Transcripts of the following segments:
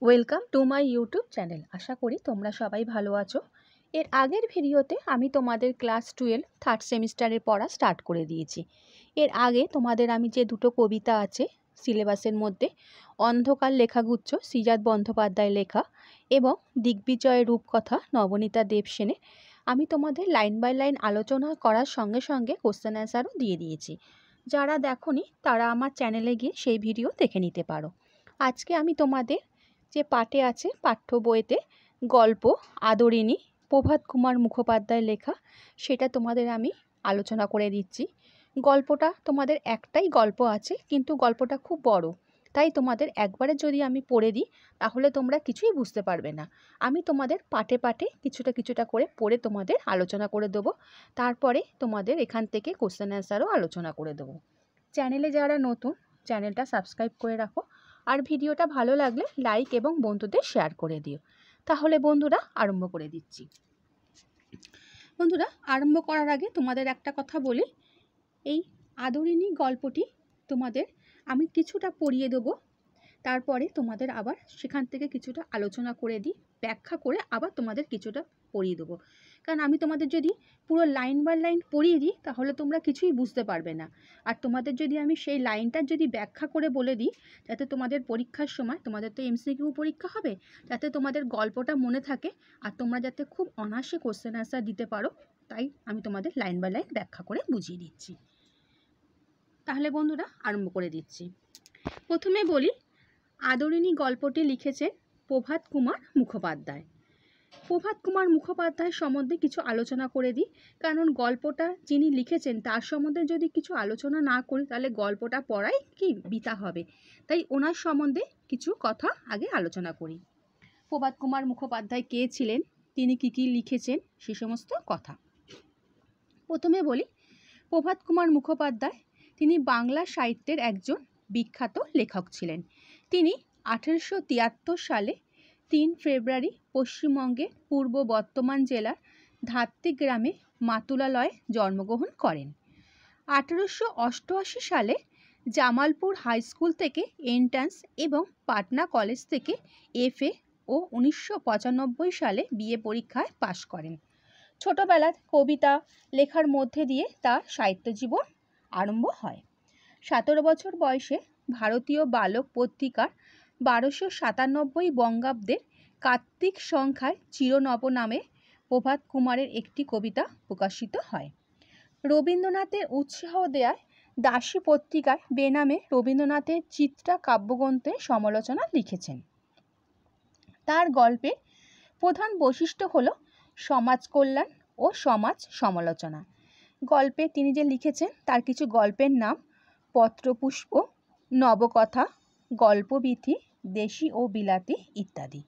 Welcome to my YouTube channel. আশা করি তোমরা সবাই ভালো আছো। এর আগের ভিডিওতে আমি তোমাদের ক্লাস 12 থার্ড সেমিস্টারের পড়া স্টার্ট করে দিয়েছি। এর আগে তোমাদের আমি যে দুটো কবিতা আছে সিলেবাসের মধ্যে, অন্ধকার লেখাগুচ্ছ শ্রীজাত বন্দ্যোপাধ্যায় লেখা এবং দিগ্বিজয়ের রূপকথা নবনীতা দেবসেনের, আমি তোমাদের লাইন বাই লাইন আলোচনা করার সঙ্গে সঙ্গে কোশ্চেন অ্যান্সারও দিয়ে দিয়েছি। যারা দেখোনি তারা আমার চ্যানেলে গিয়ে সেই ভিডিও দেখে নিতে পারো। আজকে আমি তোমাদের যে পাঠে আছে পাঠ্য বইতে গল্প আদরিণী প্রভাত কুমার মুখোপাধ্যায় লেখা, সেটা তোমাদের আমি আলোচনা করে দিচ্ছি। গল্পটা তোমাদের একটাই গল্প আছে, কিন্তু গল্পটা খুব বড়, তাই তোমাদের একবারে যদি আমি পড়ে দিই তাহলে তোমরা কিছুই বুঝতে পারবে না। আমি তোমাদের পাঠে পাঠে কিছুটা কিছুটা করে পড়ে তোমাদের আলোচনা করে দেবো। তারপরে তোমাদের এখান থেকে কোশ্চেন অ্যান্সারও আলোচনা করে দেবো। চ্যানেলে যারা নতুন, চ্যানেলটা সাবস্ক্রাইব করে রাখো, আর ভিডিওটা ভালো লাগলে লাইক এবং বন্ধুদের শেয়ার করে দিও। তাহলে বন্ধুরা আরম্ভ করে দিচ্ছি। বন্ধুরা, আরম্ভ করার আগে তোমাদের একটা কথা বলি, এই আদরিণী গল্পটি তোমাদের আমি কিছুটা পড়িয়ে দেবো, তারপরে তোমাদের আবার সেখান থেকে কিছুটা আলোচনা করে দিই, ব্যাখ্যা করে আবার তোমাদের কিছুটা পড়িয়ে দেবো। কারণ আমি তোমাদের যদি পুরো লাইন বাই লাইন পড়িয়ে দিই তাহলে তোমরা কিছুই বুঝতে পারবে না। আর তোমাদের যদি আমি সেই লাইনটার যদি ব্যাখ্যা করে বলে দিই, যাতে তোমাদের পরীক্ষার সময়, তোমাদের তো এমসিকিউ পরীক্ষা হবে, যাতে তোমাদের গল্পটা মনে থাকে আর তোমরা যাতে খুব অনায়াসে কোশ্চেন অ্যান্সার দিতে পারো, তাই আমি তোমাদের লাইন বাই লাইন ব্যাখ্যা করে বুঝিয়ে দিচ্ছি। তাহলে বন্ধুরা আরম্ভ করে দিচ্ছি। প্রথমে বলি, আদরিণী গল্পটি লিখেছেন প্রভাত কুমার মুখোপাধ্যায়। প্রভাত কুমার মুখোপাধ্যায় সম্বন্ধে কিছু আলোচনা করে দিই, কারণ গল্পটা যিনি লিখেছেন তার সম্বন্ধে যদি কিছু আলোচনা না করি তাহলে গল্পটা পড়াই কি বৃথা হবে, তাই ওনার সম্বন্ধে কিছু কথা আগে আলোচনা করি। প্রভাত কুমার মুখোপাধ্যায় কে ছিলেন, তিনি কি কি লিখেছেন, সে সমস্ত কথা প্রথমে বলি। প্রভাত কুমার মুখোপাধ্যায় তিনি বাংলা সাহিত্যের একজন বিখ্যাত লেখক ছিলেন। তিনি 1873 সালে 3 ফেব্রুয়ারি পশ্চিমবঙ্গের পূর্ব বর্ধমান জেলার ধাত্রী গ্রামে মাতুলালয়ে জন্মগ্রহণ করেন। 1888 সালে জামালপুর হাই স্কুল থেকে এন্ট্রান্স এবং পাটনা কলেজ থেকে FA ও 1995 সালে BA পরীক্ষায় পাশ করেন। ছোটবেলার কবিতা লেখার মধ্যে দিয়ে তার সাহিত্য জীবন আরম্ভ হয়। 17 বছর বয়সে ভারতীয় বালক পত্রিকার 1297 বঙ্গাব্দের কার্তিক সংখ্যায় চিরনব নামে প্রভাত কুমারের একটি কবিতা প্রকাশিত হয়। রবীন্দ্রনাথের উৎসাহ দেয়ায় দাসী পত্রিকায় বেনামে রবীন্দ্রনাথের চিত্রা কাব্যগ্রন্থের সমালোচনা লিখেছেন। তার গল্পের প্রধান বৈশিষ্ট্য হল সমাজ কল্যাণ ও সমাজ সমালোচনা। গল্পে তিনি যে লিখেছেন তার কিছু গল্পের নাম পত্রপুষ্প, নবকথা, গল্পবীথি, দেশি ও বিলাতি ইত্যাদি।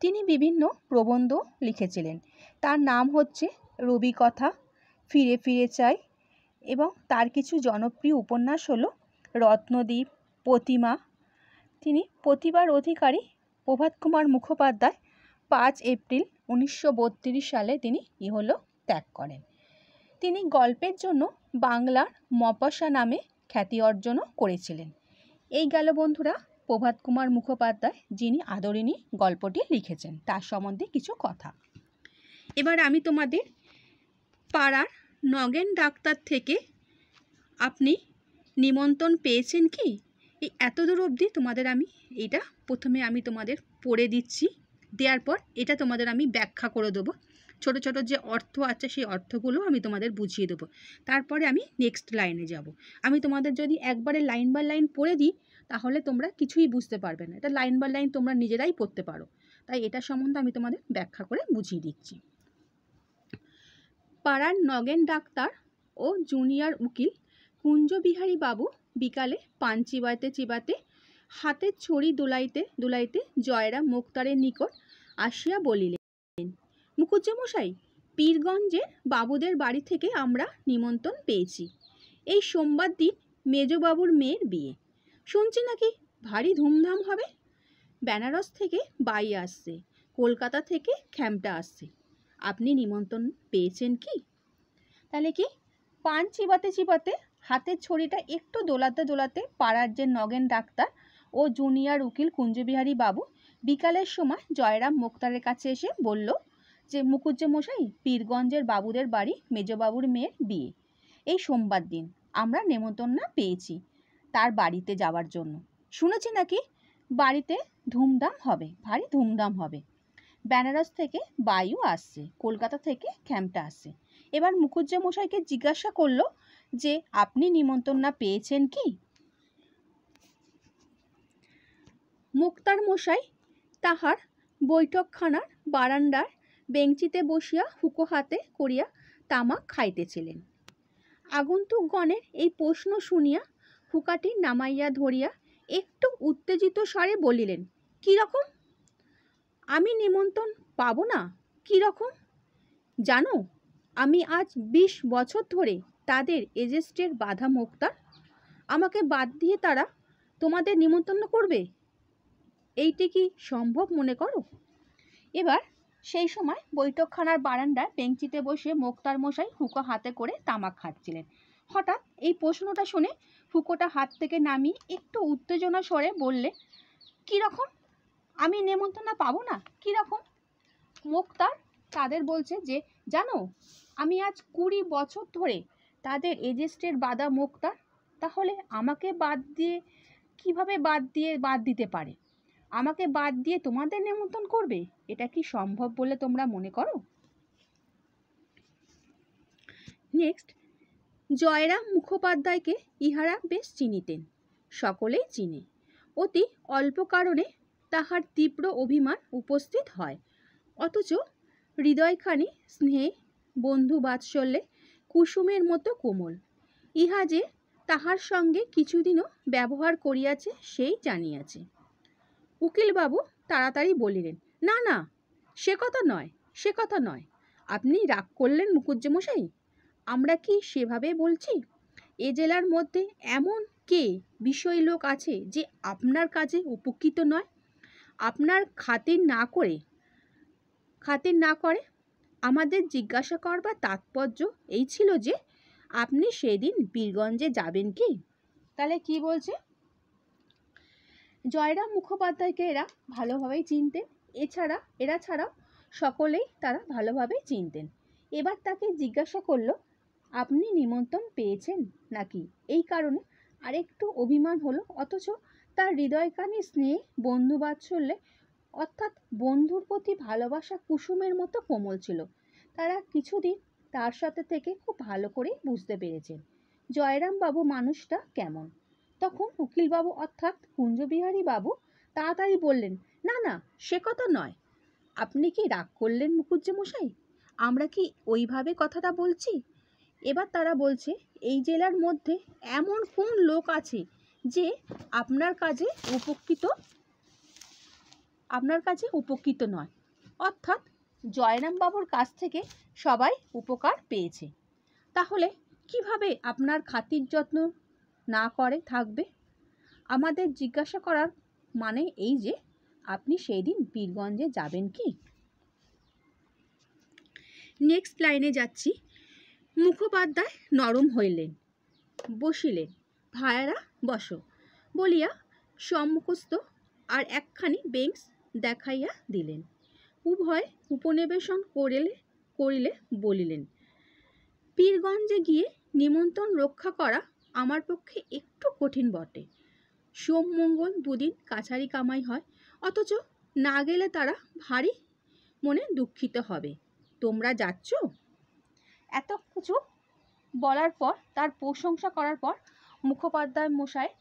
তিনি বিভিন্ন প্রবন্ধ লিখেছিলেন। তার নাম হচ্ছে রবিকথা, ফিরে ফিরে চাই, এবং তার কিছু জনপ্রিয় উপন্যাস হলো রত্নদ্বীপ, প্রতিমা। তিনি প্রতিভার অধিকারী প্রভাত কুমার মুখোপাধ্যায় 5 এপ্রিল 1932 সালে তিনি ইহলোক ত্যাগ করেন। তিনি গল্পের জন্য বাংলার মপাসা নামে খ্যাতি অর্জনও করেছিলেন। এই গেল বন্ধুরা প্রভাত কুমার মুখোপাধ্যায় যিনি আদরিণী গল্পটি লিখেছেন তার সম্বন্ধে কিছু কথা। এবার আমি তোমাদের পাড়ার নগেন ডাক্তার থেকে আপনি নিমন্ত্রণ পেয়েছেন কি, এই এতদূর অবধি তোমাদের আমি এটা প্রথমে আমি তোমাদের পড়ে দিচ্ছি, দেওয়ার পর এটা তোমাদের আমি ব্যাখ্যা করে দেবো। ছোট ছোট যে অর্থ আছে সেই অর্থগুলো আমি তোমাদের বুঝিয়ে দেবো, তারপরে আমি নেক্সট লাইনে যাব। আমি তোমাদের যদি একবারে লাইন বাই লাইন পড়ে দিই তাহলে তোমরা কিছুই বুঝতে পারবে না, এটা লাইন বাই লাইন তোমরা নিজেরাই পড়তে পারো, তাই এটা সম্বন্ধে আমি তোমাদের ব্যাখ্যা করে বুঝিয়ে দিচ্ছি। পাড়ার নগেন ডাক্তার ও জুনিয়র উকিল কুঞ্জবিহারী বাবু বিকালে পান চিবাতে চিবাতে হাতের ছড়ি দুলাইতে দুলাইতে জয়রাম মুক্তারের নিকট আসিয়া বলিলেন, মুখুজ্জেমশাই, পীরগঞ্জের বাবুদের বাড়ি থেকে আমরা নিমন্ত্রণ পেয়েছি। এই সোমবার দিন মেজবাবুর মেয়ের বিয়ে, শুনছি নাকি ভারী ধুমধাম হবে। বেনারস থেকে বাই আসছে, কলকাতা থেকে খ্যামটা আসছে, আপনি নিমন্ত্রণ পেয়েছেন কি? তাহলে কি, পান চিবাতে চিবাতে হাতের ছড়িটা একটু দোলাতে দোলাতে পাড়ার যে নগেন ডাক্তার ও জুনিয়র উকিল কুঞ্জবিহারী বাবু বিকালের সময় জয়রাম মোক্তারের কাছে এসে বলল যে মুকুজ্জেমশাই, পীরগঞ্জের বাবুদের বাড়ি মেজবাবুর মেয়ের বিয়ে, এই সোমবার দিন আমরা নেমন্তন্ন পেয়েছি তার বাড়িতে যাওয়ার জন্য। শুনেছি নাকি বাড়িতে ধুমধাম হবে, ভারী ধুমধাম হবে। বেনারস থেকে বায়ু আসছে, কলকাতা থেকে খ্যামটা আসছে। এবার মুকুজ্জেমশাইকে জিজ্ঞাসা করলো যে আপনি নিমন্ত্রণ পেয়েছেন কি? মোক্তার মশাই তাহার বৈঠকখানার বারান্দার বেঞ্চিতে বসিয়া হুঁকো হাতে করিয়া তামাক খাইতেছিলেন। আগন্তুকগণের এই প্রশ্ন শুনিয়া হুঁকাটি নামাইয়া ধরিয়া একটু উত্তেজিত স্বরে বলিলেন, কি রকম? আমি নিমন্ত্রণ পাবো না? কি রকম? জানো, আমি আজ 20 বছর ধরে তাদের এজেস্টের বাধা মোক্তার। আমাকে বাদ দিয়ে তারা তোমাদের নিমন্ত্রণ করবে? এইটি কি সম্ভব মনে করো? এবার সেই সময় বৈঠকখানার বারান্দায় বেঞ্চিতে বসে মোক্তার মশাই হুঁকো হাতে করে তামাক খাচ্ছিলেন। হঠাৎ এই প্রশ্নটা শুনে হুঁকোটা হাত থেকে নামিয়ে একটু উত্তেজনা স্বরে বললে, কি রকম? আমি নেমন্তন্ন পাবো না? কি রকম? মোক্তার তাদের বলছে যে জানো, আমি আজ 20 বছর ধরে তাদের এজেস্টের বাধা মোক্তার। তাহলে আমাকে বাদ দিয়ে কিভাবে বাদ দিতে পারে? আমাকে বাদ দিয়ে তোমাদের নিমন্ত্রণ করবে? এটা কি সম্ভব বলে তোমরা মনে করো? নেক্সট, জয়রাম মুখোপাধ্যায়কে ইহারা বেশ চিনিতেন, সকলেই চিনে। অতি অল্প কারণে তাহার তীব্র অভিমান উপস্থিত হয়, অথচ হৃদয়খানি স্নেহে বন্ধু বাৎসল্যে কুসুমের মতো কোমল। ইহা যে তাহার সঙ্গে কিছুদিনও ব্যবহার করিয়াছে সেই জানিয়াছে। উকিলবাবু তাড়াতাড়ি বলিলেন, না না, সে কথা নয়, সে কথা নয়। আপনি রাগ করলেন মুকুজ্জেমশাই? আমরা কি সেভাবে বলছি? এ জেলার মধ্যে এমন কে বিষয় লোক আছে যে আপনার কাজে উপকৃত নয়? আপনার খাতির না করে আমাদের জিজ্ঞাসা করবার তাৎপর্য এই ছিল যে আপনি সেদিন বীরগঞ্জে যাবেন কি? তাহলে কি বলছে? জয়রাম মুখোপাধ্যায়কে এরা ভালোভাবেই চিনতেন, এরা ছাড়াও সকলেই তারা ভালোভাবেই চিনতেন। এবার তাকে জিজ্ঞাসা করলো, আপনি নিমন্ত্রণ পেয়েছেন নাকি? এই কারণে আরেকটু অভিমান হলো, অথচ তার হৃদয়খানি স্নেহে বন্ধু বাৎসল্যে অর্থাৎ বন্ধুর প্রতি ভালোবাসা কুসুমের মতো কোমল ছিল। তারা কিছুদিন তার সাথে থেকে খুব ভালো করেই বুঝতে পেরেছেন জয়রাম বাবু মানুষটা কেমন। তখন উকিলবাবু অর্থাৎ কুঞ্জবিহারী বাবু তাড়াতাড়ি বললেন, না না, সে কথা নয়। আপনি কি রাগ করলেন মুকুজ্জেমশাই? আমরা কি ওইভাবে কথাটা বলছি? এবার তারা বলছে, এই জেলার মধ্যে এমন কোন লোক আছে যে আপনার কাজে উপকৃত নয়? অর্থাৎ জয়রাম বাবুর কাছ থেকে সবাই উপকার পেয়েছে, তাহলে কিভাবে আপনার খাতির যত্ন না করে থাকবে? আমাদের জিজ্ঞাসা করার মানে এই যে আপনি সেই দিন পীরগঞ্জে যাবেন কি? নেক্সট লাইনে যাচ্ছি। মুখোপাধ্যায় নরম হইলেন, বসিলেন। ভায়ারা বসো বলিয়া সম্মুখস্থ আর একখানি বেঞ্চ দেখাইয়া দিলেন। উভয় উপনিবেশন করিলে বলিলেন, পীরগঞ্জে গিয়ে নিমন্ত্রণ রক্ষা করা আমার পক্ষে একটু কঠিন বটে। সোম মঙ্গল দুদিন কাছারি কামাই হয়, অথচ না গেলে তারা ভারী মনে দুঃখিত হবে। তোমরা যাচ্ছ? এত কিছু বলার পর, তার প্রশংসা করার পর মুখোপাধ্যায় মশাই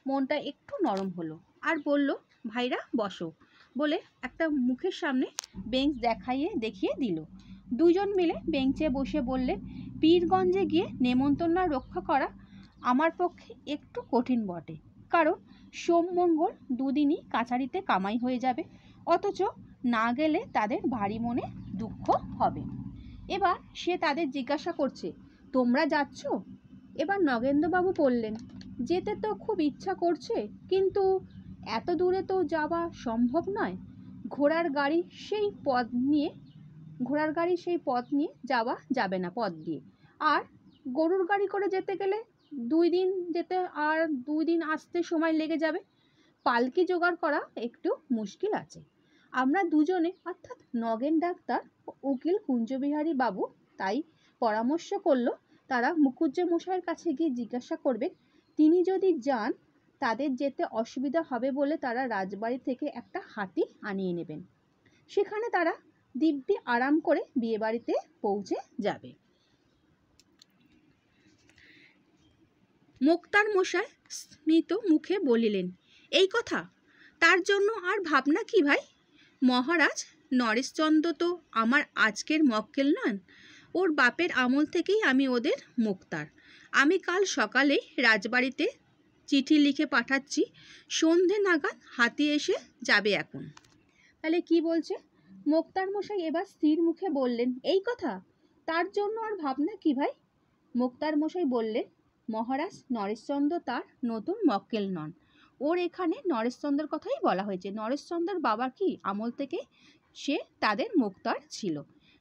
মনটা একটু নরম হলো আর বলল, ভাইরা বসো বলে একটা মুখের সামনে বেঞ্চ দেখিয়ে দিল। দুজন মিলে বেঞ্চে বসে বললেন, পীরগঞ্জে গিয়ে নেমন্তন্ন রক্ষা করা আমার পক্ষে একটু কঠিন বটে, কারণ সোম মঙ্গল দুদিনই কাছারিতে কামাই হয়ে যাবে, অথচ না গেলে তাদের ভারী মনে দুঃখ হবে। এবার সে তাদের জিজ্ঞাসা করছে, তোমরা যাচ্ছ? এবার নগেন্দ্রবাবু বললেন, যেতে তো খুব ইচ্ছা করছে, কিন্তু এত দূরে তো যাওয়া সম্ভব নয়। ঘোড়ার গাড়ি সেই পথ নিয়ে যাওয়া যাবে না, পথ দিয়ে। আর গরুর গাড়ি করে যেতে গেলে 2 দিন যেতে আর 2 দিন আসতে সময় লেগে যাবে। পালকি জোগাড় করা একটু মুশকিল আছে। আমরা দুজনে অর্থাৎ নগেন ডাক্তার ও উকিল কুঞ্জবিহারী বাবু তাই পরামর্শ করলো তারা মুখুজ্জে মশাইয়ের কাছে গিয়ে জিজ্ঞাসা করবেন, তিনি যদি যান তাদের যেতে অসুবিধা হবে বলে তারা রাজবাড়ি থেকে একটা হাতি আনিয়ে নেবেন। সেখানে তারা দিব্যি আরাম করে বিয়ে বাড়িতে পৌঁছে যাবে। মোক্তার মশাই স্মিত মুখে বলিলেন, এই কথা? তার জন্য আর ভাবনা কি ভাই? মহারাজ নরেশচন্দ্র তো আমার আজকের মক্কেল নন, ওর বাপের আমল থেকেই আমি ওদের মোক্তার। আমি কাল সকালে রাজবাড়িতে চিঠি লিখে পাঠাচ্ছি, সন্ধে নাগাদ হাতি এসে যাবে এখন। তাহলে কি বলছে? মোক্তার মশাই এবার স্থির মুখে বললেন, এই কথা? তার জন্য আর ভাবনা কি ভাই? মোক্তার মশাই বললেন, মহারাজ নরেশচন্দ্র তার নতুন মক্কেল নন, ওর এখানে নরেশচন্দ্রের কথাই বলা হয়েছে। নরেশচন্দ্রের বাবা কি আমল থেকে সে তাদের মোক্তার ছিল,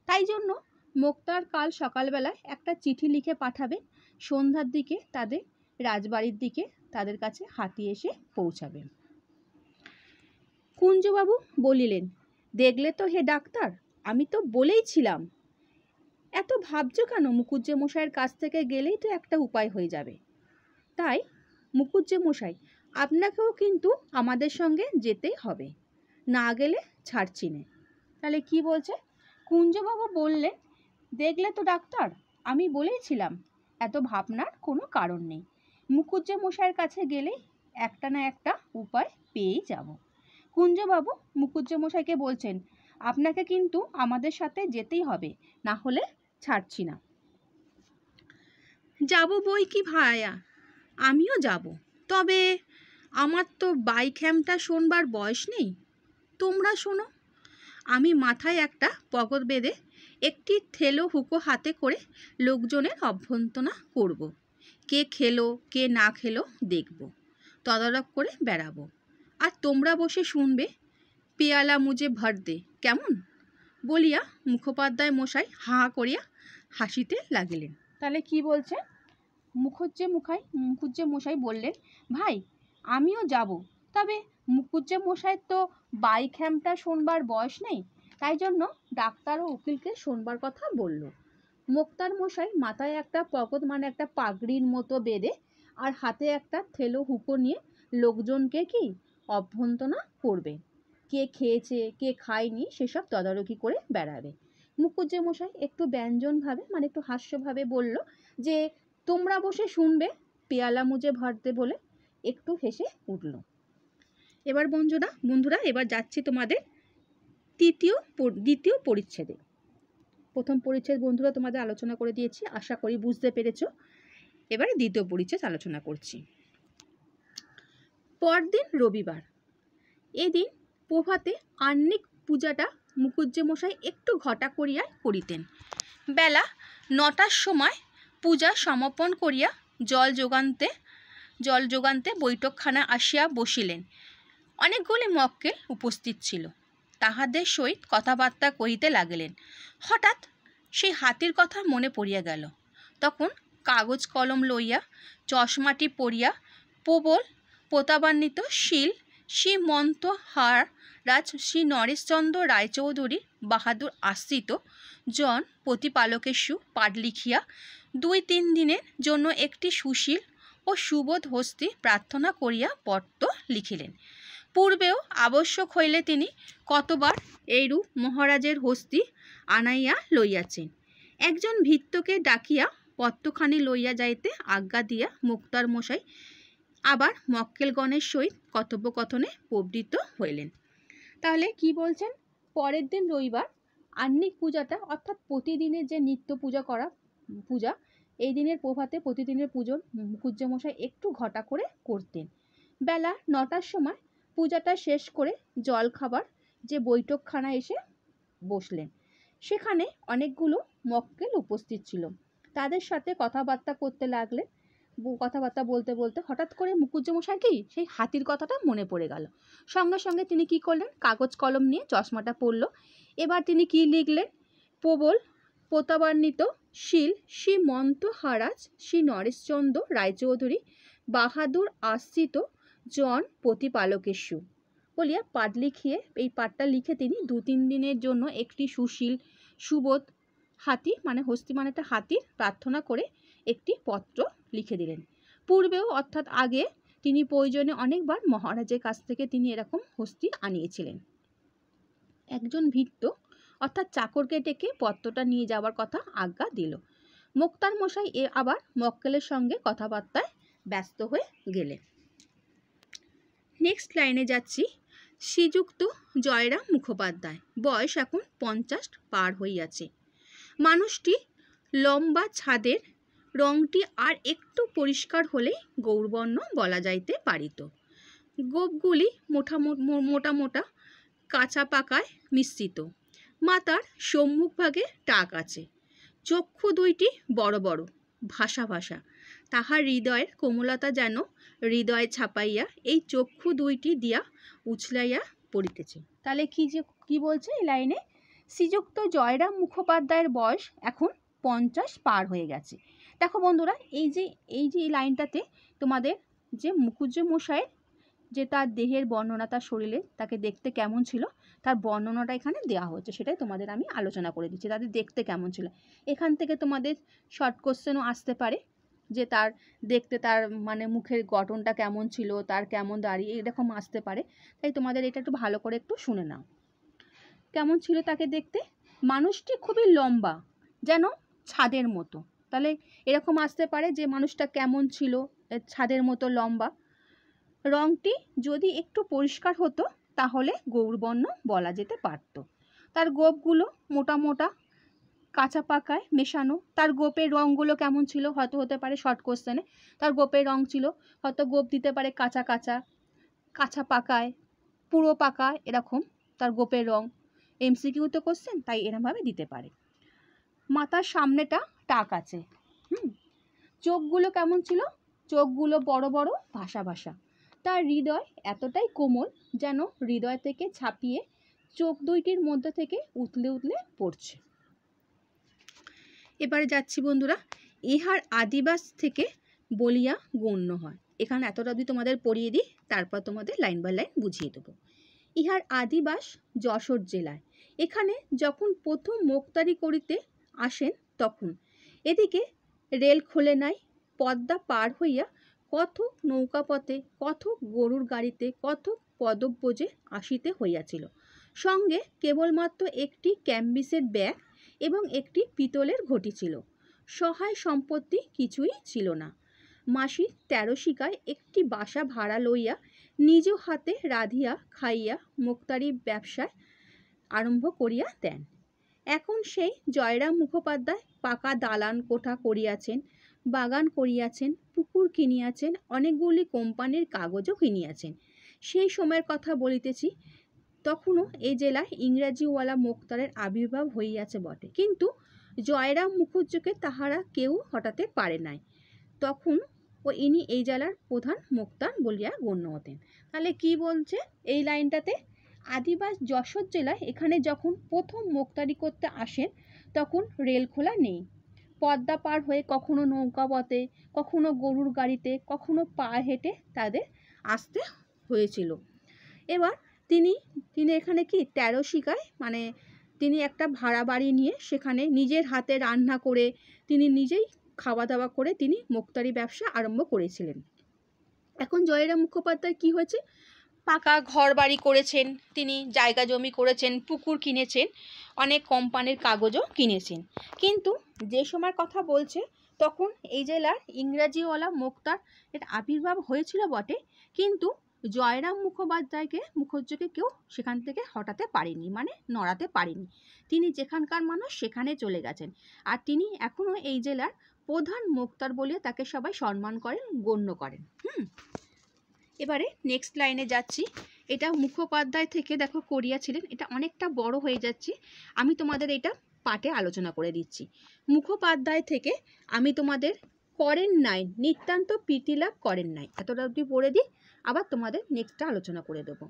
তাই জন্য মোক্তার কাল সকালবেলায় একটা চিঠি লিখে পাঠাবে, সন্ধ্যার দিকে তাদের রাজবাড়ির দিকে তাদের কাছে হাতি এসে পৌঁছাবে। কুঞ্জবাবু বলিলেন, দেখলে তো হে ডাক্তার, আমি তো বলেইছিলাম। এত ভাবছো কেন? মুখুজ্জে মশাইয়ের কাছ থেকে গেলেই তো একটা উপায় হয়ে যাবে। তাই মুখুজ্জে মশাই, আপনাকেও কিন্তু আমাদের সঙ্গে যেতেই হবে, না গেলে ছাড়ছি না। তাহলে কি বলছে? কুঞ্জবাবু বললেন, দেখলে তো ডাক্তার, আমি বলেইছিলাম, এত ভাবনার কোনো কারণ নেই। মুখুজ্জে মশাইয়ের কাছে গেলেই একটা না একটা উপায় পেয়েই যাব। কুঞ্জবাবু মুখুজ্জে মশাইকে বলছেন, আপনাকে কিন্তু আমাদের সাথে যেতেই হবে, না হলে ছাড়ছি না। যাব বই কি ভায়া, আমিও যাব, তবে আমার তো বাইখ্যামটা শোনবার বয়স নেই। তোমরা শোনো, আমি মাথায় একটা পগর বেঁধে একটি থেলো হুকো হাতে করে লোকজনের অভ্যন্তনা করব। কে খেলো কে না খেলো দেখব, তদারক করে বেড়াবো, আর তোমরা বসে শুনবে, পেয়ালা মুজে ভর দে, কেমন? বলিয়া মুখোপাধ্যায় মশাই হা করিয়া হাসিতে লাগিলেন। তাহলে কি বলছে? মুখুজ্জে মশাই বললেন, ভাই আমিও যাব, তবে মুখুজ্জে মশাই তো বাইখ্যামটা শোনবার বয়স নেই, তাই জন্য ডাক্তার ও উকিলকে শোনবার কথা বলল। মোক্তার মশাই মাথায় একটা পকত মানে একটা পাগড়ির মতো বেঁধে আর হাতে একটা থেলো হুকো নিয়ে লোকজনকে কি অভ্যন্তনা করবে, কে খেয়েছে কে খায়নি সেসব তদারকি করে বেড়াবে। মুখুজ্জে মশাই একটু ব্যঞ্জনভাবে মানে একটু হাস্যভাবে বলল যে, তোমরা বসে শুনবে, পেয়ালা মুজে ভরতে বলে একটু হেসে উঠল। এবার বন্ধুরা এবার যাচ্ছি তোমাদের দ্বিতীয় পরিচ্ছেদে। প্রথম পরিচ্ছেদ বন্ধুরা তোমাদের আলোচনা করে দিয়েছি, আশা করি বুঝতে পেরেছো। এবারে দ্বিতীয় পরিচ্ছেদ আলোচনা করছি। পরদিন রবিবার। এদিন প্রভাতে আহ্নিক পূজাটা মুখুজ্জে মশাই একটু ঘটা করিয়া করিতেন। বেলা 9টার সময় পূজা সমাপন করিয়া জল যোগান্তে বৈঠকখানা আসিয়া বসিলেন। অনেকগুলি মক্কেল উপস্থিত ছিল, তাহাদের সহিত কথাবার্তা কহিতে লাগিলেন। হঠাৎ সেই হাতির কথা মনে পড়িয়া গেল। তখন কাগজ কলম লইয়া, চশমাটি পরিয়া, প্রবল প্রতাপান্বিত শীল শ্রীমন্ত রাজ শ্রী নরেশচন্দ্র রায়চৌধুরী বাহাদুর আশ্রিত জন প্রতিপালকেশু পাঠ লিখিয়া 2-3 দিনের জন্য একটি সুশীল ও সুবোধ হস্তি প্রার্থনা করিয়া পত্র লিখিলেন। পূর্বেও আবশ্যক হইলে তিনি কতবার এইরূপ মহারাজের হস্তি আনাইয়া লইয়াছেন। একজন ভৃত্যকে ডাকিয়া পত্রখানি লইয়া যাইতে আজ্ঞা দিয়া মুক্তার মশাই আবার মক্কেলগণের সহিত কথোপকথনে প্রবৃত্ত হইলেন। তাহলে কি বলছেন? পরের দিন রবিবার আহ্নিক পূজাটা অর্থাৎ প্রতিদিনের যে নিত্য পূজা এই দিনের প্রভাতে প্রতিদিনের পুজো মুখুজ্জে মশাই একটু ঘটা করে করতেন। বেলা 9টার সময় পূজাটা শেষ করে জল খাবার যে বৈঠকখানা এসে বসলেন। সেখানে অনেকগুলো মক্কেল উপস্থিত ছিল, তাদের সাথে কথাবার্তা করতে লাগলেন। কথাবার্তা বলতে বলতে হঠাৎ করে মুখুজ্জে মশাই কি সেই হাতির কথাটা মনে পড়ে গেল। সঙ্গে সঙ্গে তিনি কি করলেন? কাগজ কলম নিয়ে চশমাটা পরল। এবার তিনি কি লিখলেন? প্রবল প্রতাপান্বিত শীল শ্রীমন্ত হারাজ শ্রী নরেশচন্দ্র রায়চৌধুরী বাহাদুর আশ্রিত জন প্রতিপালকেশু বলিয়া পাঠ লিখিয়ে এই পাঠটা লিখে তিনি 2-3 দিনের জন্য একটি সুশীল সুবোধ হাতি মানে হস্তি মানে একটা হাতির প্রার্থনা করে একটি পত্র লিখে দিলেন। পূর্বেও অর্থাৎ আগে তিনি প্রয়োজনে অনেকবার মহারাজের কাছ থেকে তিনি এরকম হস্তি আনিয়েছিলেন। একজন ভৃত্য অর্থাৎ চাকরকে ডেকে পত্রটা নিয়ে যাওয়ার কথা আজ্ঞা দিল। মোক্তার মশাই আবার মক্কেলের সঙ্গে কথাবার্তায় ব্যস্ত হয়ে গেলেন। নেক্সট লাইনে যাচ্ছি। শ্রীযুক্ত জয়রাম মুখোপাধ্যায়, বয়স এখন 50 পার হইয়াছে। মানুষটি লম্বা, ছাদের রংটি আর একটু পরিষ্কার হলে গৌরবর্ণ বলা যাইতে পারিত। গোপগুলি মোটা মোটা কাঁচা পাকায় মিশ্রিত। মাথার সম্মুখভাগে টাক আছে। চক্ষু দুইটি বড় বড়, ভাসা ভাসা। তাহার হৃদয়ের কোমলতা যেন হৃদয় ছাপাইয়া এই চক্ষু দুইটি দিয়া উছলাইয়া পড়িতেছে। তাহলে কি বলছে এই লাইনে? শ্রীযুক্ত জয়রাম মুখোপাধ্যায়ের বয়স এখন 50 পার হয়ে গেছে। দেখো বন্ধুরা, এই যে এই লাইনটাতে তোমাদের যে মুখুজ্জে মশাইয়ের যে তার দেহের বর্ণনা, তার শরীরে তাকে দেখতে কেমন ছিল তার বর্ণনাটা এখানে দেওয়া হয়েছে, সেটাই তোমাদের আমি আলোচনা করে দিচ্ছি। তাদের দেখতে কেমন ছিল, এখান থেকে তোমাদের শর্ট কোশ্চেনও আসতে পারে যে তার দেখতে, তার মানে মুখের গঠনটা কেমন ছিল, তার কেমন দাড়ি, এরকম আসতে পারে। তাই তোমাদের এটা একটু ভালো করে একটু শুনে নাও। কেমন ছিল তাকে দেখতে? মানুষটি খুবই লম্বা, যেন ছাদের মতো। তাহলে এরকম আসতে পারে যে মানুষটা কেমন ছিল, ছাদের মতো লম্বা। রংটি যদি একটু পরিষ্কার হতো তাহলে গৌরবর্ণ বলা যেতে পারত। তার গোপগুলো মোটা মোটা কাঁচা পাকায় মেশানো। তার গোপের রঙগুলো কেমন ছিল হয়তো হতে পারে শর্ট কোশ্চেনে। তার গোপের রং ছিল হয়তো গোপ দিতে পারে কাঁচা কাঁচা, কাঁচা পাকায়, পুরো পাকা, এরকম তার গোপের রং। এমসিকিউতে কোশ্চেন, তাই এরমভাবে দিতে পারে। মাথার সামনেটা টাক আছে। চোখগুলো কেমন ছিল? চোখগুলো বড় বড়, ভাসা ভাসা। তার হৃদয় এতটাই কোমল যেন হৃদয় থেকে ছাপিয়ে চোখ দুইটির মধ্যে থেকে উতলে উতলে পড়ছে। এবারে যাচ্ছি বন্ধুরা, ইহার আদিবাস থেকে বলিয়া গণ্য হয়। এখানে এতটা অবধি তোমাদের পড়িয়ে দিই, তারপর তোমাদের লাইন বাই লাইন বুঝিয়ে দেবো। ইহার আদিবাস যশোর জেলায়। এখানে যখন প্রথম মোক্তারি করিতে আসেন তখন এদিকে রেল খোলে নাই। পদ্মা পার হইয়া কতক নৌকাপথে, কতক গরুর গাড়িতে, কতক পদব্রজে আসিতে হইয়াছিল। সঙ্গে কেবলমাত্র একটি ক্যাম্বিসের ব্যাগ এবং একটি পিতলের ঘটি ছিল। সহায় সম্পত্তি কিছুই ছিল না। মাসি 13 শিকায় একটি বাসা ভাড়া লইয়া নিজ হাতে রাঁধিয়া খাইয়া মোক্তারি ব্যবসায় আরম্ভ করিয়া দেন। এখন সেই জয়রাম মুখোপাধ্যায় পাকা দালান কোঠা করিয়াছেন, বাগান করিয়াছেন, পুকুর কিনিয়াছেন, অনেকগুলি কোম্পানির কাগজও কিনিয়াছেন। সেই সময়ের কথা বলিতেছি। তখনও এই জেলায় ইংরাজিওয়ালা মোক্তারের আবির্ভাব হইয়াছে বটে, কিন্তু জয়রাম মুখুজ্জেকে তাহারা কেউ হটাতে পারে নাই। তখন ইনি এই জেলার প্রধান মোক্তার বলিয়া গণ্য হতেন। তাহলে কি বলছে এই লাইনটাতে? আদিবাস যশোর জেলায় এখানে যখন প্রথম মোক্তারি করতে আসেন তখন রেল খোলা নেই। পদ্মা পার হয়ে কখনো নৌকাপথে, কখনো গরুর গাড়িতে, কখনো পা হেঁটে তাদের আসতে হয়েছিল। এবার তিনি এখানে কি 13 শিকায় মানে তিনি একটা ভাড়া বাড়ি নিয়ে সেখানে নিজের হাতে রান্না করে তিনি নিজেই খাওয়া দাওয়া করে তিনি মোক্তারি ব্যবসা আরম্ভ করেছিলেন। এখন জয়রাম মুখোপাধ্যায় কি হয়েছে? পাকা ঘর বাড়ি করেছেন, তিনি জায়গা জমি করেছেন, পুকুর কিনেছেন, অনেক কোম্পানির কাগজও কিনেছেন। কিন্তু যে সময় কথা বলছে তখন এই জেলার ইংরাজিওয়ালা মোক্তার এর আবির্ভাব হয়েছিল বটে, কিন্তু জয়রাম মুখোজ্জকে কেউ সেখান থেকে হটাতে পারেনি, মানে নড়াতে পারেনি। তিনি যেখানকার মানুষ সেখানে চলে গেছেন। আর তিনি এখনও এই জেলার প্রধান মোক্তার বলে তাকে সবাই সম্মান করেন, গণ্য করেন। এবারে নেক্সট লাইনে যাচ্ছি। এটা মুখোপাধ্যায় থেকে দেখো করিয়া ছিলেন, এটা অনেকটা বড় হয়ে যাচ্ছে, আমি তোমাদের এটা পাঠে আলোচনা করে দিচ্ছি। মুখোপাধ্যায় থেকে আমি তোমাদের করেন নাই, নিতান্ত প্রীতিলাভ করেন নাই, এতটা অবধি পড়ে দিই, আবার তোমাদের নেক্সটটা আলোচনা করে দেব।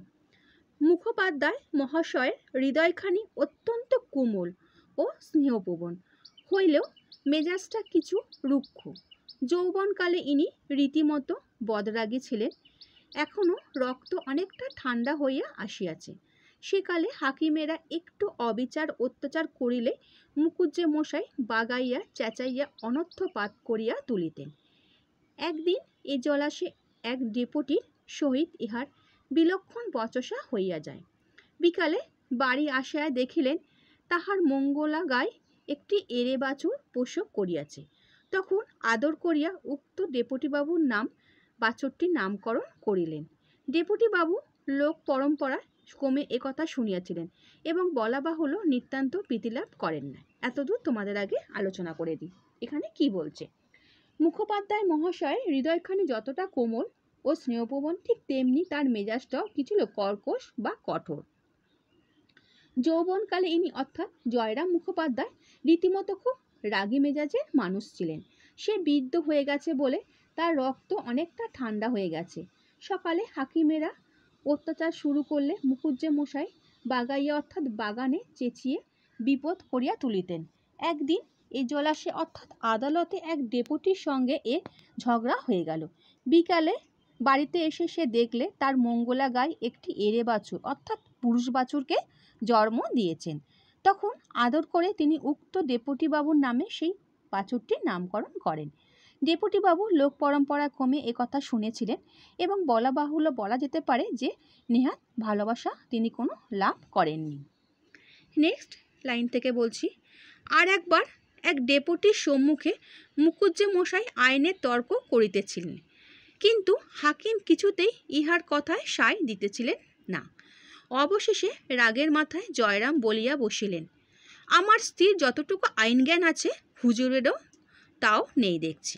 মুখোপাধ্যায় মহাশয়ের হৃদয়খানি অত্যন্ত কোমল ও স্নেহপ্রবণ হইলেও মেজাজটা কিছু রুক্ষ। যৌবনকালে ইনি রীতিমতো বদরাগী ছিলেন। এখনো রক্ত অনেকটা ঠান্ডা হইয়া আসিয়াছে। সেকালে হাকিমেরা একটু অবিচার অত্যাচার করিলে মুকুজ্জে মশাই বাগাইয়া চেঁচাইয়া অনর্থপাত করিয়া তুলিতেন। একদিন এ জলাশে এক ডেপুটির সহিত ইহার বিলক্ষণ বচসা হইয়া যায়। বিকালে বাড়ি আসিয়া দেখিলেন তাহার মঙ্গলা গায়ে একটি এড়ে বাছুর প্রসব করিয়াছে। তখন আদর করিয়া উক্ত ডেপুটিবাবুর নাম বাছুরটির নামকরণ করিলেন। ডেপুটিবাবু লোক পরম্পরায় ক্রমে একথা শুনিয়াছিলেন এবং বলা বাহুল্য নিতান্ত প্রীতিলাভ করেন না। এতদূর তোমাদের আগে আলোচনা করে দিই। এখানে কি বলছে? মুখোপাধ্যায় মহাশয়ের হৃদয়খানি যতটা কোমল ও স্নেহপ্রবণ, ঠিক তেমনি তার মেজাজটাও কিছু কর্কশ বা কঠোর। যৌবনকালে ইনি অর্থাৎ জয়রাম মুখোপাধ্যায় রীতিমতো খুব রাগী মেজাজের মানুষ ছিলেন। সে বৃদ্ধ হয়ে গেছে বলে তার রক্ত অনেকটা ঠান্ডা হয়ে গেছে। সকালে হাকিমেরা অত্যাচার শুরু করলে মুকুজ্জে মশাই বাগাইয়া অর্থাৎ বাগানে চেঁচিয়ে বিপদ করিয়া তুলিতেন। একদিন এই জলাশে অর্থাৎ আদালতে এক ডেপুটির সঙ্গে এর ঝগড়া হয়ে গেল। বিকালে বাড়িতে এসে সে দেখলে তার মঙ্গলা গায়ে একটি এড়ে বাছুর অর্থাৎ পুরুষ বাছুরকে জন্ম দিয়েছেন। তখন আদর করে তিনি উক্ত ডেপুটিবাবুর নামে সেই বাছুরটির নামকরণ করেন। ডেপুটিবাবু লোক পরম্পরা ক্রমে একথা শুনেছিলেন এবং বলা বাহুল্য বলা যেতে পারে যে নেহাত ভালোবাসা তিনি কোনো লাভ করেননি। নেক্সট লাইন থেকে বলছি, আর একবার এক ডেপুটির সম্মুখে মুকুজ্জে মশাই আইনের তর্ক করিতেছিলেন, কিন্তু হাকিম কিছুতেই ইহার কথায় সায় দিতেছিলেন না। অবশেষে রাগের মাথায় জয়রাম বলিয়া বসিলেন, আমার স্ত্রীর যতটুকু আইন জ্ঞান আছে হুজুরেরও তাও নেই দেখছি।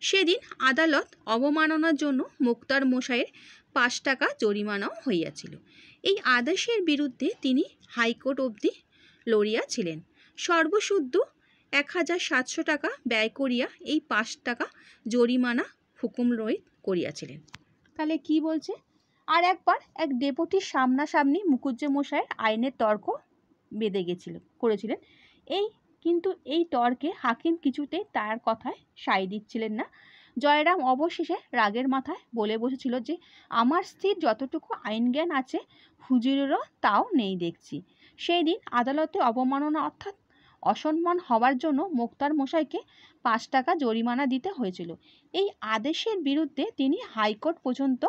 সেদিন আদালত অবমাননার জন্য মুক্তার মশাইয়ের 5 টাকা জরিমানাও হইয়াছিল। এই আদেশের বিরুদ্ধে তিনি হাইকোর্ট অবধি লড়িয়াছিলেন। সর্বশুদ্ধ 1700 টাকা ব্যয় করিয়া এই 5 টাকা জরিমানা হুকুম রহিত করিয়াছিলেন। তাহলে কি বলছে? আর একবার এক ডেপুটির সামনাসামনি মুকুজ্জে মশাইয়ের আইনের তর্ক বেঁধে করেছিলেন। কিন্তু এই তর্কে হাকিম কিছুতেই তার কথায় সায় দিচ্ছিলেন না। জয়রাম অবশেষে রাগের মাথায় বলে বসেছিল যে আমার স্ত্রীর যতটুকু আইন জ্ঞান আছে হুজুরেরও তাও নেই দেখছি। সেই দিন আদালতে অবমাননা অর্থাৎ অসম্মান হওয়ার জন্য মুক্তার মশাইকে 5 টাকা জরিমানা দিতে হয়েছিল। এই আদেশের বিরুদ্ধে তিনি হাইকোর্ট পর্যন্ত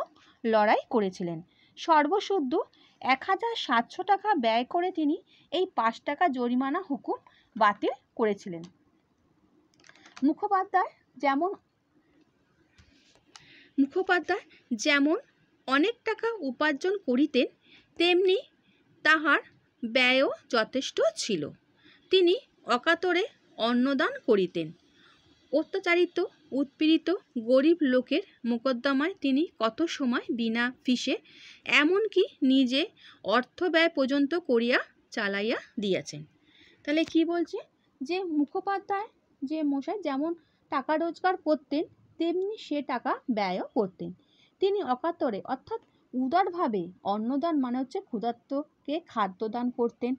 লড়াই করেছিলেন। সর্বশুদ্ধ 1700 টাকা ব্যয় করে তিনি এই 5 টাকা জরিমানা হুকুম বাতিল করেছিলেন। মুখোপাধ্যায় যেমন অনেক টাকা উপার্জন করিতেন, তেমনি তাহার ব্যয়ও যথেষ্ট ছিল। তিনি অকাতরে অন্নদান করিতেন। অত্যাচারিত উৎপীড়িত গরিব লোকের মোকদ্দমায় তিনি কত সময় বিনা ফিসে এমনকি নিজে অর্থ ব্যয় পর্যন্ত করিয়া চালাইয়া দিয়াছেন। তাহলে কি বলছে? যে মুখোপাধ্যায় যে মশাই যেমন টাকা রোজগার করতেন তেমনি সে টাকা ব্যয়ও করতেন। তিনি অকাতরে অর্থাৎ উদারভাবে অন্নদান মানে হচ্ছে ক্ষুধার্তকে খাদ্যদান করতেন।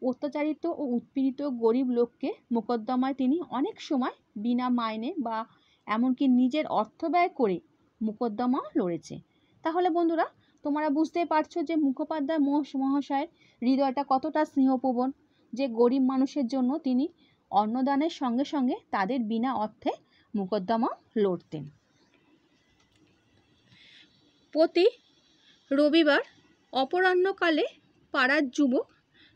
অত্যাচারিত ও উৎপীড়িত গরিব লোককে মোকদ্দমায় তিনি অনেক সময় বিনা মাইনে বা এমনকি নিজের অর্থ ব্যয় করে মোকদ্দমা লড়েছে। তাহলে বন্ধুরা তোমরা বুঝতেই পারছো যে মুখোপাধ্যায় মহাশয়ের হৃদয়টা কতটা স্নেহপ্রবণ, যে গরিব মানুষের জন্য তিনি অন্নদানের সঙ্গে সঙ্গে তাদের বিনা অর্থে মোকদ্দমা লড়তেন। প্রতি রবিবার অপরাহ্নকালে পাড়ার যুবক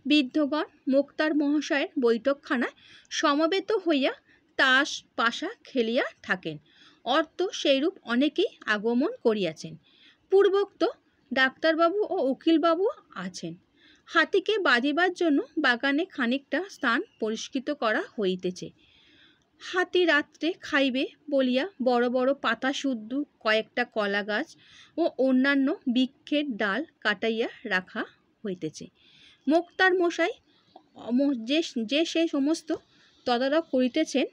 বৃদ্ধগণ মুক্তার মহাশয়ের বৈঠকখানায় সমবেত হইয়া তাস পাশা খেলিয়া থাকেন। অর্থ সেইরূপ অনেকেই আগমন করিয়াছেন। পূর্বোক্ত ডাক্তারবাবু ও উকিলবাবু আছেন। হাতিকে বাঁধিবার জন্য বাগানে খানিকটা স্থান পরিষ্কৃত করা হইতেছে। হাতি রাত্রে খাইবে বলিয়া বড় বড় পাতা শুদ্ধ কয়েকটা কলা গাছ ও অন্যান্য বৃক্ষের ডাল কাটাইয়া রাখা হইতেছে। মোক্তার মশাই যে সেই সমস্ত তদারক করিতেছেন।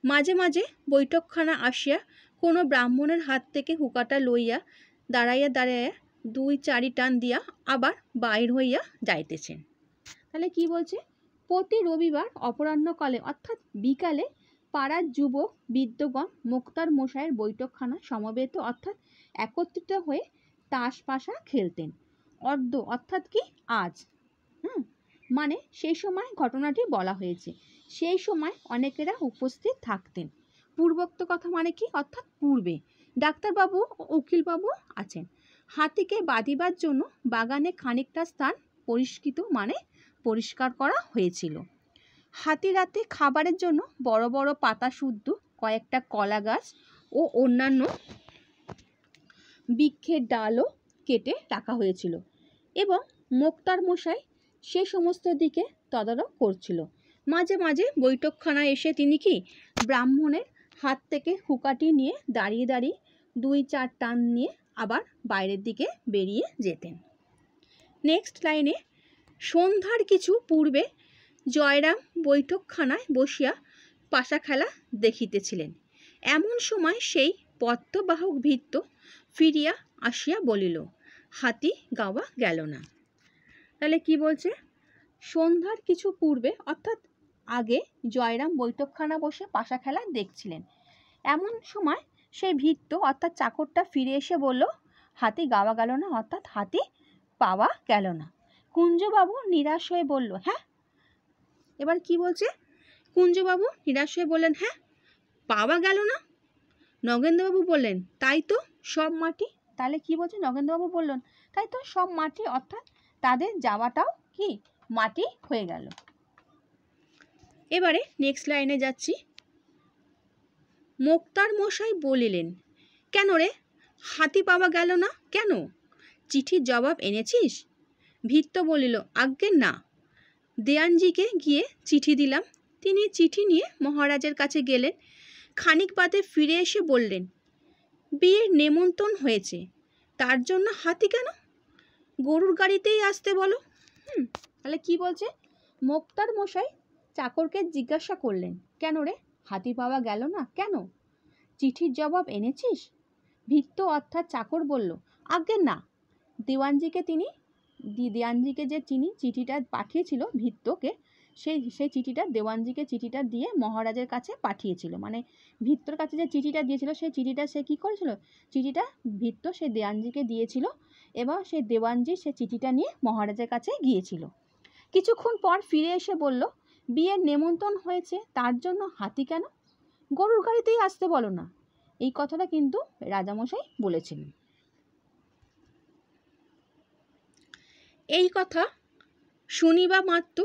মাঝে মাঝে বৈঠকখানা আসিয়া কোনো ব্রাহ্মণের হাত থেকে হুকাটা লইয়া দাঁড়াইয়া 2-4 টান দিয়া আবার বাহির হইয়া যাইতেছেন। তাহলে কি বলছে? প্রতি রবিবার অপরাহ্নকালে অর্থাৎ বিকালে পাড়ার যুবক বৃদ্ধগণ মুক্তার মশাইয়ের বৈঠকখানা সমবেত অর্থাৎ একত্রিত হয়ে তাস পাশা খেলতেন। অর্থাৎ কি আজ, মানে সেই সময় ঘটনাটি বলা হয়েছে, সেই সময় অনেকেরা উপস্থিত থাকতেন। পূর্বোক্ত কথা মানে কি, অর্থাৎ পূর্বে ডাক্তারবাবু ও উকিলবাবু আছেন। হাতিকে বাঁধিবার জন্য বাগানে খানিকটা স্থান পরিষ্কার করা হয়েছিল। হাতি রাতে খাবারের জন্য বড় বড় পাতা শুদ্ধ কয়েকটা কলা গাছ ও অন্যান্য বৃক্ষের ডালও কেটে রাখা হয়েছিল এবং মোক্তার মশাই সে সমস্ত দিকে তদারক করছিল। মাঝে মাঝে বৈঠকখানায় এসে তিনি কি ব্রাহ্মণের হাত থেকে হুকাটি নিয়ে দাঁড়িয়ে দাঁড়িয়ে 2-4 টান নিয়ে আবার বাইরের দিকে বেরিয়ে যেতেন। নেক্সট লাইনে, সন্ধ্যার কিছু পূর্বে জয়রাম বৈঠকখানায় বসিয়া পাশা খেলা দেখিতেছিলেন। এমন সময় সেই পত্রবাহক ভৃত্য ফিরিয়া আসিয়া বলিল, হাতি গাওয়া গেল না। তাহলে কি বলছে, সন্ধ্যার কিছু পূর্বে অর্থাৎ আগে জয়রাম বৈঠকখানা বসে পাশা খেলা দেখছিলেন। এমন সময় সেই ভৃত্য অর্থাৎ চাকরটা ফিরে এসে বলল, হাতি গাওয়া গেল না, অর্থাৎ হাতি পাওয়া গেল না। কুঞ্জবাবু নিরাশ হয়ে বলল, হ্যাঁ। এবার কি বলছে, কুঞ্জবাবু নিরাশ হয়ে বললেন, হ্যাঁ পাওয়া গেল না। নগেন্দ্রবাবু বললেন, তাই তো, সব মাটি। তাহলে কি বলছে, নগেন্দ্রবাবু বললেন, তাই তো সব মাটি, অর্থাৎ তাদের যাওয়াটাও কি মাটি হয়ে গেল। এবারে নেক্সট লাইনে যাচ্ছি। মোক্তার মশাই বলিলেন, কেন রে, হাতি পাওয়া গেল না কেন? চিঠির জবাব এনেছিস? ভৃত্য বলিল, আজ্ঞে না, দেওয়ানজিকে গিয়ে চিঠি দিলাম। তিনি চিঠি নিয়ে মহারাজের কাছে গেলেন। খানিক বাদে ফিরে এসে বললেন, বিয়ের নেমন্তণ হয়েছে, তার জন্য হাতি কেন? গরুর গাড়িতেই আসতে বলো। তাহলে কি বলছে, মোক্তার মশাই চাকরকে জিজ্ঞাসা করলেন, কেন রে, হাতি পাওয়া গেল না কেন? চিঠির জবাব এনেছিস? ভৃত্য অর্থাৎ চাকর বলল, আজ্ঞে না, দেওয়ানজিকে যে চিঠিটা পাঠিয়েছিল ভৃত্যকে, সেই চিঠিটা দেওয়ানজিকে চিঠিটা দিয়ে মহারাজের কাছে পাঠিয়েছিল। মানে ভৃত্যর কাছে যে চিঠিটা দিয়েছিল সেই চিঠিটা সে কী করেছিল, চিঠিটা ভৃত্য সেই দেওয়ানজিকে দিয়েছিল এবং সেই দেওয়ানজি সে চিঠিটা নিয়ে মহারাজের কাছে গিয়েছিল। কিছুক্ষণ পর ফিরে এসে বলল, বিয়ের নেমন্তণ হয়েছে, তার জন্য হাতি কেন? গরুর গাড়িতেই আসতে বলো না। এই কথাটা কিন্তু রাজামশাই বলেছিলেন। এই কথা শুনিবা মাত্র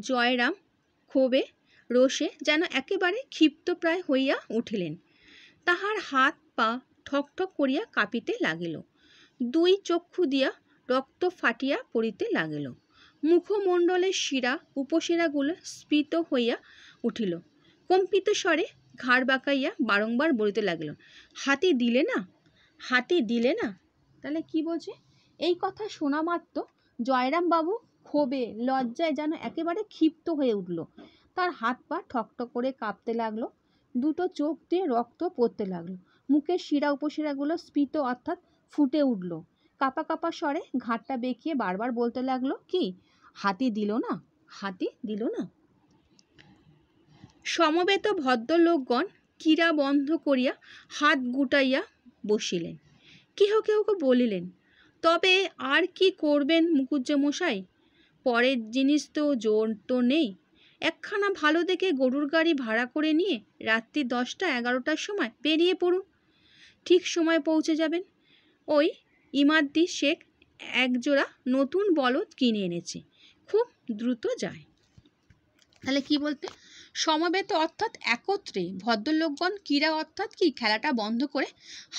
জয়রাম ক্ষোভে রোষে যেন একেবারে ক্ষিপ্তপ্রায় হইয়া উঠিলেন। তাহার হাত পা ঠকঠক করিয়া কাঁপিতে লাগিল, 2 চক্ষু দিয়া রক্ত ফাটিয়া পড়িতে লাগিল, মুখমণ্ডলের শিরা উপশিরাগুলো স্ফীত হইয়া উঠিল। কম্পিত স্বরে ঘাড় বাঁকাইয়া বারংবার বলিতে লাগিল, হাতি দিলে না, হাতি দিলে না। তাহলে কি বলছে, এই কথা শোনা মাত্র জয়রাম বাবু ক্ষোভে লজ্জায় যেন একেবারে ক্ষিপ্ত হয়ে উঠল। তার হাত পা ঠকঠক করে কাঁপতে লাগলো, 2 চোখ দিয়ে রক্ত পড়তে লাগলো, মুখের শিরা উপশিরাগুলো স্ফীত অর্থাৎ ফুটে উঠল। কাঁপা কাঁপা স্বরে ঘাটটা বেঁকিয়ে বারবার বলতে লাগলো, কি, হাতি দিল না, হাতি দিল না। সমবেত ভদ্রলোকগণ ক্রীড়া বন্ধ করিয়া হাত গুটাইয়া বসিলেন। কেহ কেহ বলিলেন, তবে আর কি করবেন মুকুজ্জমশাই, পরের জিনিস তো জোর তো নেই, একখানা ভালো দেখে গরুর গাড়ি ভাড়া করে নিয়ে রাত্রি 10টা-11টার সময় বেরিয়ে পড়ুন, ঠিক সময় পৌঁছে যাবেন। ওই ইমাদ্দি শেখ একজোড়া নতুন বলদ কিনে এনেছে, খুব দ্রুত যায়। তাহলে কি বলতে, সমবেত অর্থাৎ একত্রে ভদ্রলোকগণ ক্রীড়া অর্থাৎ কি খেলাটা বন্ধ করে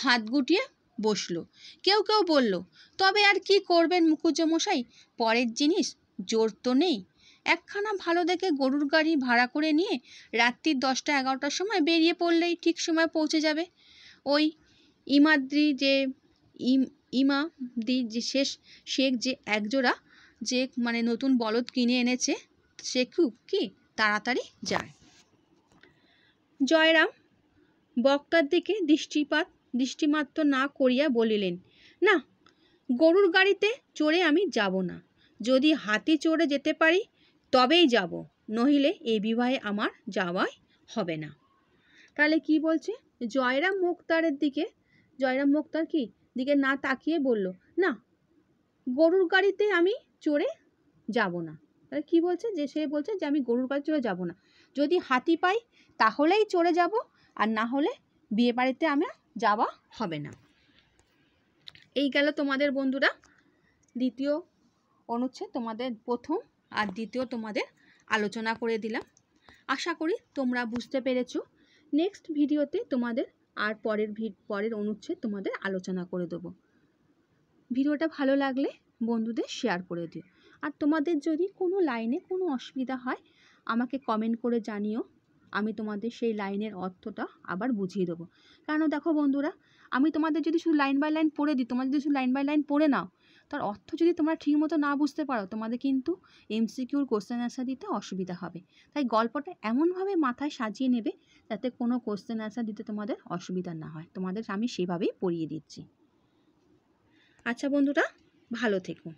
হাত গুটিয়ে বসলো। কেউ কেউ বলল, তবে আর কি করবেন মুকুজ্জমশাই, পরের জিনিস জোর তো নেই, একখানা ভালো দেখে গরুর গাড়ি ভাড়া করে নিয়ে রাত্রি 10টা-11টার সময় বেরিয়ে পড়লেই ঠিক সময় পৌঁছে যাবে। ওই ইমাদি যে শেখ যে একজোড়া যে মানে নতুন বলদ কিনে এনেছে, সে খুব কি তাড়াতাড়ি যায়। জয়রাম বক্তার দিকে দৃষ্টিমাত্র না করিয়া বলিলেন, না, গরুর গাড়িতে চড়ে আমি যাব না, যদি হাতি চড়ে যেতে পারি তবেই যাব, নহিলে এই বিবাহে আমার যাওয়াই হবে না। তাহলে কি বলছে, জয়রাম মোক্তার দিকে না তাকিয়ে বলল, না, গরুর গাড়িতে আমি চড়ে যাব না। তাহলে কী বলছে, যে সে বলছে যে আমি গরুর গাড়ি চড়ে যাব না, যদি হাতি পাই তাহলেই চড়ে যাব, আর না হলে বিয়ে বাড়িতে আমার যাওয়া হবে না। এই গেল তোমাদের বন্ধুরা দ্বিতীয় অনুচ্ছেদ, তোমাদের প্রথম আর দ্বিতীয় তোমাদের আলোচনা করে দিলাম। আশা করি তোমরা বুঝতে পেরেছো। নেক্সট ভিডিওতে তোমাদের আর পরের অনুচ্ছেদ তোমাদের আলোচনা করে দেবো। ভিডিওটা ভালো লাগলে বন্ধুদের শেয়ার করে দিও। আর তোমাদের যদি কোনো লাইনে কোনো অসুবিধা হয় আমাকে কমেন্ট করে জানিও, আমি তোমাদের সেই লাইনের অর্থটা আবার বুঝিয়ে দেবো। কারণ দেখো বন্ধুরা, আমি তোমাদের যদি শুধু লাইন বাই লাইন পড়ে দিই, তোমাদের যদি শুধু লাইন বাই লাইন পড়ে নাও, তার অর্থ যদি তোমরা ঠিকমতো না বুঝতে পারো, তোমাদের কিন্তু এমসিকিউর কোশ্চেন অ্যান্সার দিতে অসুবিধা হবে। তাই গল্পটা এমনভাবে মাথায় সাজিয়ে নেবে যাতে কোনো কোশ্চেন অ্যান্সার দিতে তোমাদের অসুবিধা না হয়। তোমাদের আমি সেভাবেই পড়িয়ে দিচ্ছি। আচ্ছা বন্ধুরা, ভালো থেকো।